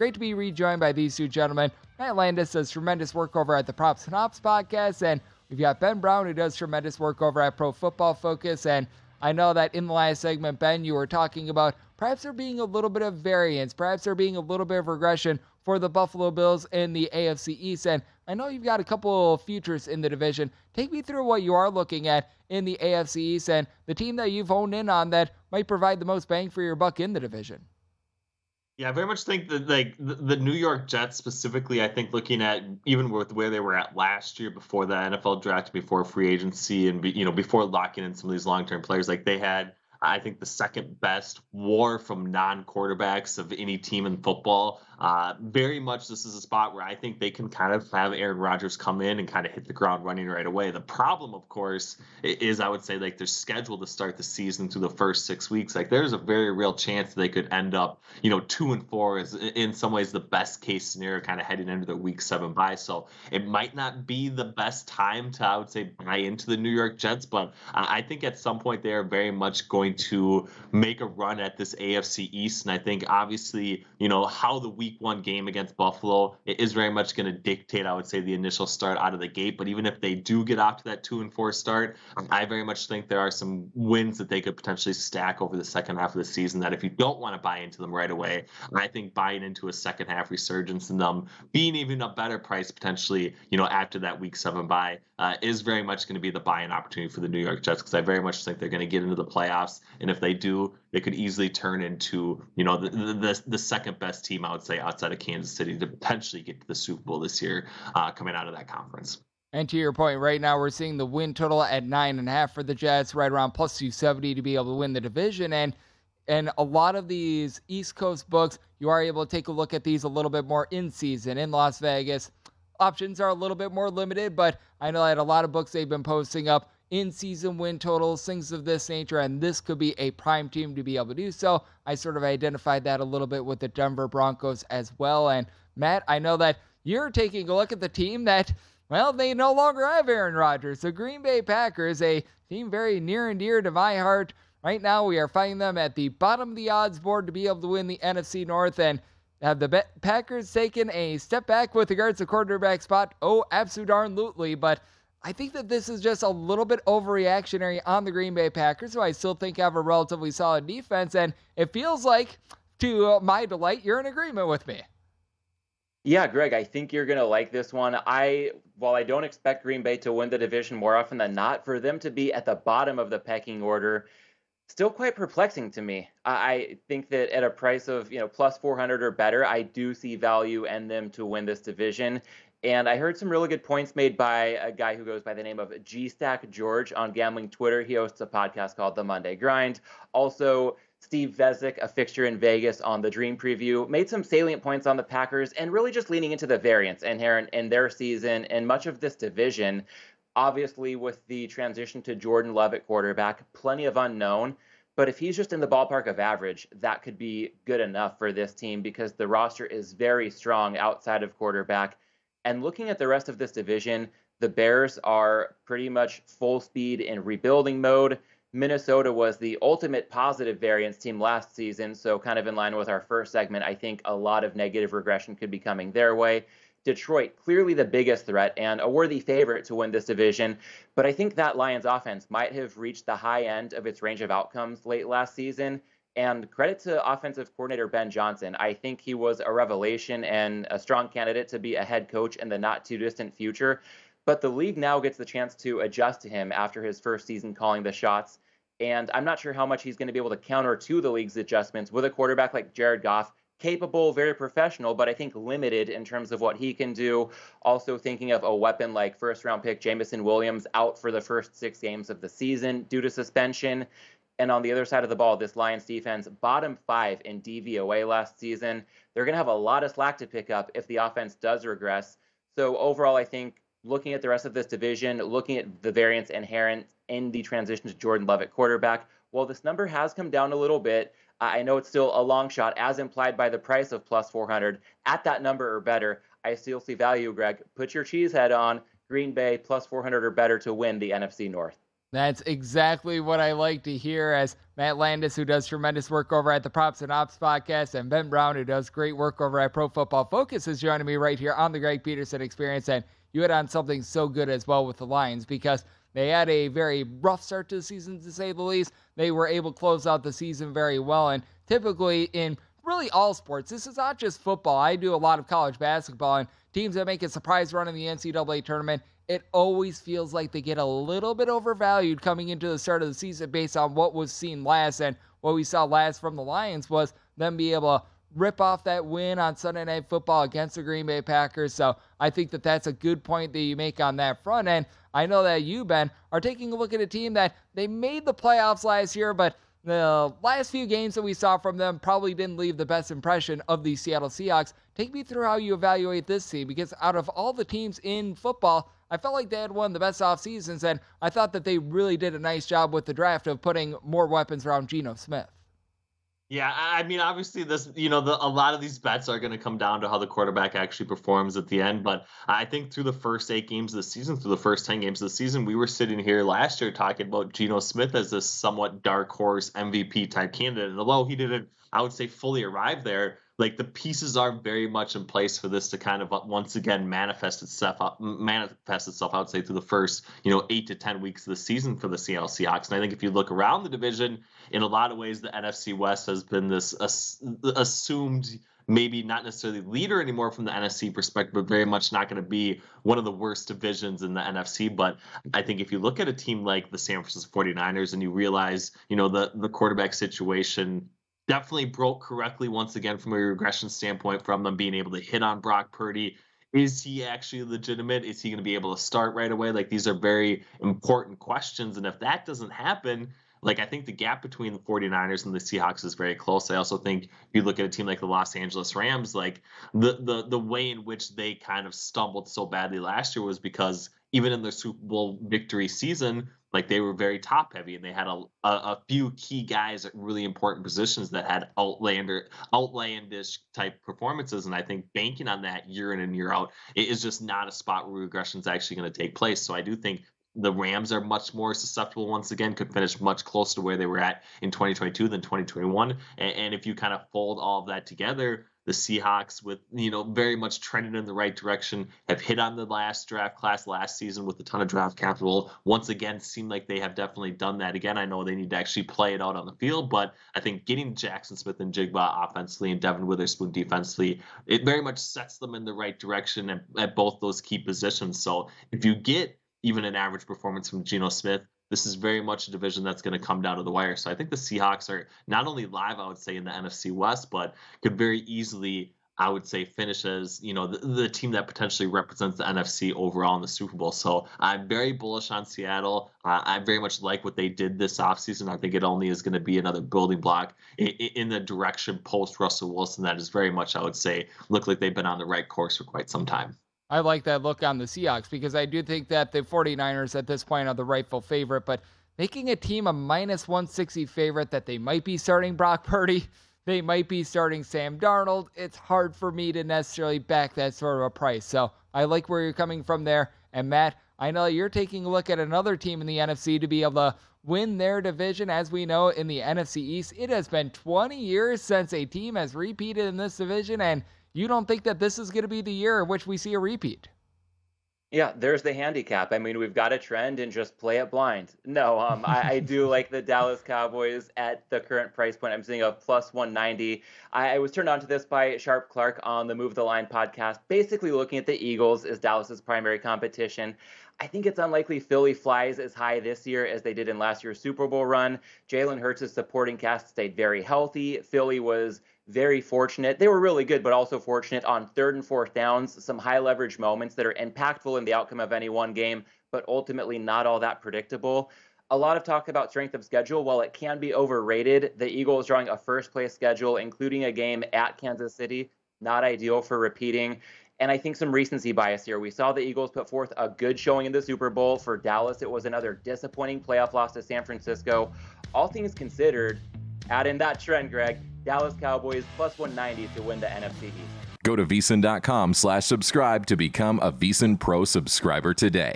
great to be rejoined by these two gentlemen. Matt Landis does tremendous work over at the Props and Ops podcast, and we've got Ben Brown, who does tremendous work over at Pro Football Focus. And I know that in the last segment, Ben, you were talking about perhaps there being a little bit of variance, perhaps there being a little bit of regression for the Buffalo Bills in the AFC East. And I know you've got a couple of futures in the division. Take me through what you are looking at in the AFC East and the team that you've honed in on that might provide the most bang for your buck in the division. Yeah, I very much think that the New York Jets specifically, I think looking at even with where they were at last year before the NFL draft, before free agency, and before locking in some of these long-term players, like they had, I think, the second best WAR from non-quarterbacks of any team in football. Very much this is a spot where I think they can kind of have Aaron Rodgers come in and kind of hit the ground running right away. The problem, of course, is I would say like their schedule to start the season through the first 6 weeks. Like there's a very real chance they could end up, 2-4 is in some ways the best case scenario kind of heading into the week 7 bye. So it might not be the best time to, I would say, buy into the New York Jets, but I think at some point they are very much going to make a run at this AFC East. And I think obviously, how the week 1 game against Buffalo is very much going to dictate, I would say, the initial start out of the gate. But even if they do get off to that 2-4 start, I very much think there are some wins that they could potentially stack over the second half of the season that if you don't want to buy into them right away, I think buying into a second half resurgence and them being even a better price potentially, after that week 7 bye is very much going to be the buy-in opportunity for the New York Jets, because I very much think they're going to get into the playoffs. And if they do, they could easily turn into, the second best team, I would say, outside of Kansas City to potentially get to the Super Bowl this year coming out of that conference. And to your point, right now we're seeing the win total at 9.5 for the Jets, right around plus 270 to be able to win the division. And a lot of these East Coast books, you are able to take a look at these a little bit more in season. In Las Vegas, options are a little bit more limited, but I know that a lot of books they've been posting up in-season win totals, things of this nature, and this could be a prime team to be able to do so. I sort of identified that a little bit with the Denver Broncos as well. And Matt, I know that you're taking a look at the team that, well, they no longer have Aaron Rodgers. The Green Bay Packers, a team very near and dear to my heart. Right now, we are finding them at the bottom of the odds board to be able to win the NFC North, and have the Packers taken a step back with regards to quarterback spot? Oh, absolutely, but I think that this is just a little bit overreactionary on the Green Bay Packers, who I still think have a relatively solid defense, and it feels like, to my delight, you're in agreement with me. Yeah, Greg, I think you're going to like this one. While I don't expect Green Bay to win the division more often than not, for them to be at the bottom of the pecking order, still quite perplexing to me. I think that at a price of, plus 400 or better, I do see value in them to win this division. And I heard some really good points made by a guy who goes by the name of G-Stack George on gambling Twitter. He hosts a podcast called The Monday Grind. Also, Steve Vezic, a fixture in Vegas on the Dream Preview, made some salient points on the Packers and really just leaning into the variance inherent in their season and much of this division. Obviously, with the transition to Jordan Love at quarterback, plenty of unknown. But if he's just in the ballpark of average, that could be good enough for this team because the roster is very strong outside of quarterback. And looking at the rest of this division, the Bears are pretty much full speed in rebuilding mode. Minnesota was the ultimate positive variance team last season, so kind of in line with our first segment, I think a lot of negative regression could be coming their way. Detroit, clearly the biggest threat and a worthy favorite to win this division, but I think that Lions offense might have reached the high end of its range of outcomes late last season. And credit to offensive coordinator Ben Johnson. I think he was a revelation and a strong candidate to be a head coach in the not-too-distant future. But the league now gets the chance to adjust to him after his first season calling the shots. And I'm not sure how much he's going to be able to counter to the league's adjustments with a quarterback like Jared Goff, capable, very professional, but I think limited in terms of what he can do. Also thinking of a weapon like first-round pick Jamison Williams out for the first 6 games of the season due to suspension. And on the other side of the ball, this Lions defense, bottom 5 in DVOA last season. They're going to have a lot of slack to pick up if the offense does regress. So overall, I think looking at the rest of this division, looking at the variance inherent in the transition to Jordan Love at quarterback, while this number has come down a little bit, I know it's still a long shot, as implied by the price of plus 400. At that number or better, I still see value, Greg. Put your cheese head on. Green Bay plus 400 or better to win the NFC North. That's exactly what I like to hear, as Matt Landis, who does tremendous work over at the Props and Ops podcast, and Ben Brown, who does great work over at Pro Football Focus, is joining me right here on the Greg Peterson Experience. And you hit on something so good as well with the Lions, because they had a very rough start to the season, to say the least. They were able to close out the season very well, and typically in really all sports, this is not just football. I do a lot of college basketball, and teams that make a surprise run in the NCAA tournament, it always feels like they get a little bit overvalued coming into the start of the season based on what was seen last. And what we saw last from the Lions was them be able to rip off that win on Sunday Night Football against the Green Bay Packers. So I think that that's a good point that you make on that front. And I know that you, Ben, are taking a look at a team that they made the playoffs last year, but the last few games that we saw from them probably didn't leave the best impression of the Seattle Seahawks. Take me through how you evaluate this team, because out of all the teams in football, I felt like they had one of the best off seasons, and I thought that they really did a nice job with the draft of putting more weapons around Geno Smith. Yeah, I mean, obviously, this, a lot of these bets are going to come down to how the quarterback actually performs at the end. But I think through the first 8 games of the season, through the first 10 games of the season, we were sitting here last year talking about Geno Smith as this somewhat dark horse MVP type candidate. And although he didn't, I would say, fully arrive there, like, the pieces are very much in place for this to kind of once again manifest itself, I would say, through the first, 8 to 10 weeks of the season for the Seattle Seahawks. And I think if you look around the division, in a lot of ways, the NFC West has been this assumed, maybe not necessarily leader anymore from the NFC perspective, but very much not going to be one of the worst divisions in the NFC. But I think if you look at a team like the San Francisco 49ers and you realize, the quarterback situation definitely broke correctly once again from a regression standpoint from them being able to hit on Brock Purdy. Is he actually legitimate? Is he going to be able to start right away? Like, these are very important questions. And if that doesn't happen, like, I think the gap between the 49ers and the Seahawks is very close. I also think if you look at a team like the Los Angeles Rams, like the way in which they kind of stumbled so badly last year was because even in their Super Bowl victory season, like, they were very top heavy, and they had a few key guys at really important positions that had outlandish type performances. And I think banking on that year in and year out is just not a spot where regression is actually going to take place. So I do think the Rams are much more susceptible, once again, could finish much closer to where they were at in 2022 than 2021. And if you kind of fold all of that together, the Seahawks, with, very much trending in the right direction, have hit on the last draft class last season with a ton of draft capital. Once again, seem like they have definitely done that again. I know they need to actually play it out on the field, but I think getting Jackson Smith and Jigba offensively and Devin Witherspoon defensively, it very much sets them in the right direction at both those key positions. So if you get even an average performance from Geno Smith, this is very much a division that's going to come down to the wire. So I think the Seahawks are not only live, I would say, in the NFC West, but could very easily, I would say, finish as, the team that potentially represents the NFC overall in the Super Bowl. So I'm very bullish on Seattle. I very much like what they did this offseason. I think it only is going to be another building block in the direction post Russell Wilson that is very much, I would say, look like they've been on the right course for quite some time. I like that look on the Seahawks, because I do think that the 49ers at this point are the rightful favorite, but making a team a minus 160 favorite that they might be starting Brock Purdy, they might be starting Sam Darnold, it's hard for me to necessarily back that sort of a price. So I like where you're coming from there. And Matt, I know you're taking a look at another team in the NFC to be able to win their division. As we know, in the NFC East, it has been 20 years since a team has repeated in this division, and you don't think that this is going to be the year in which we see a repeat? Yeah, there's the handicap. I mean, we've got a trend and just play it blind. No, I do like the Dallas Cowboys at the current price point. I'm seeing a plus 190. I was turned on to this by Sharp Clark on the Move the Line podcast, basically looking at the Eagles as Dallas's primary competition. I think it's unlikely Philly flies as high this year as they did in last year's Super Bowl run. Jalen Hurts' supporting cast stayed very healthy. Philly was very fortunate. They were really good, but also fortunate on 3rd and 4th downs, some high leverage moments that are impactful in the outcome of any one game, but ultimately not all that predictable. A lot of talk about strength of schedule. While it can be overrated, the Eagles drawing a first place schedule, including a game at Kansas City, not ideal for repeating. And I think some recency bias here. We saw the Eagles put forth a good showing in the Super Bowl. For Dallas, it was another disappointing playoff loss to San Francisco. All things considered, add in that trend, Greg, Dallas Cowboys plus 190 to win the NFC East. Go to VSiN.com/subscribe to become a VSiN Pro subscriber today.